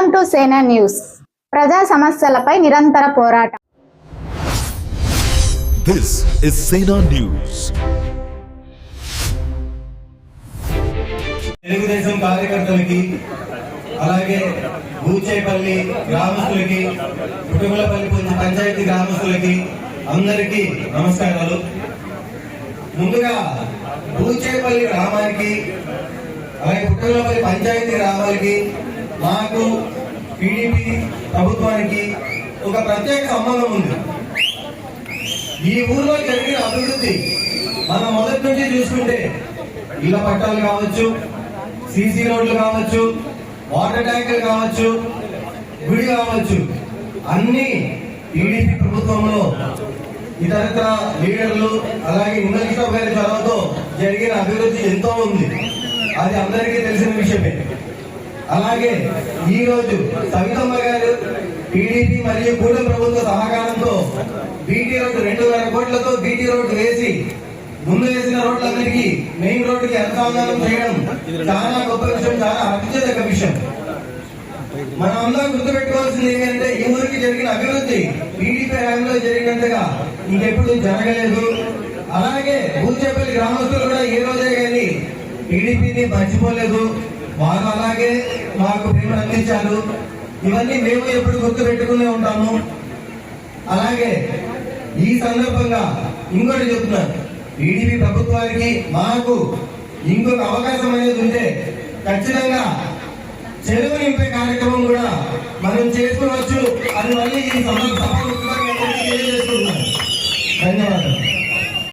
Welcome to సేనా news. ప్రజా సమస్యలపై నిరంతర పోరాటం. This is Sena News. Telugu Desam కార్యకర్తలకి అలాగే బూచేపల్లి గ్రామస్తులకి కుటుంబలపల్లి పంచాయతీ గ్రామస్తులకి అందరికీ నమస్కారాలు. ముందుగా బూచేపల్లి గ్రామానికి అలాగే కుటుంబలపల్లి పంచాయతీ గ్రామాలకి మాకు టీడీపీ ప్రభుత్వానికి ఒక ప్రత్యేక సంబంధం ఉంది. ఈ ఊర్లో జరిగిన అభివృద్ధి మనం మొదటి నుంచి చూసుకుంటే ఇళ్ల పట్టాలు కావచ్చు, సీసీ రోడ్లు కావచ్చు, వాటర్ ట్యాంకులు కావచ్చు, గుడి కావచ్చు, అన్ని టీడీపీ ప్రభుత్వంలో ఇతరత్ర లీడర్లు అలాగే ఇంద్రకృష్ణ గారి చొరవతో జరిగిన అభివృద్ధి ఎంతో ఉంది. అది అందరికీ తెలిసిన విషయమే. అలాగే ఈ రోజు సవితమ్మ గారు టీడీపీ మరియు కూటమి ప్రభుత్వ సహకారంతో బీటీ రోడ్డు 2,000 కోట్లతో బీటీ రోడ్డు వేసి ముందు వేసిన రోడ్లందరికీ మెయిన్ రోడ్డుకి అనుసంధానం చేయడం చాలా గొప్ప విషయం, చాలా అత్యుత్తమ విషయం. మనం అందరం గుర్తుపెట్టుకోవాల్సింది ఏంటంటే ఈ ఊరికి జరిగిన అభివృద్ధి టీడీపీ హయాంలో జరిగినంతగా ఇంకెప్పుడు జరగలేదు. అలాగే బూచేపల్లి గ్రామస్తులు కూడా ఏ రోజే కానీ టీడీపీని మర్చిపోలేదు. వారు అలాగే మాకు ప్రేమ అందించారు. ఇవన్నీ మేము ఎప్పుడు గుర్తు పెట్టుకునే ఉంటాము. అలాగే ఈ సందర్భంగా ఇంకోటి చెప్తున్నాను, టీడీపీ ప్రభుత్వానికి మాకు ఇంకొక అవకాశం అనేది ఉంటే ఖచ్చితంగా చెరువు నింపే కార్యక్రమం కూడా మనం చేసుకోవచ్చు. అది మళ్ళీ ఈ సందర్భంగా తెలియజేస్తున్నాను. ధన్యవాదాలు.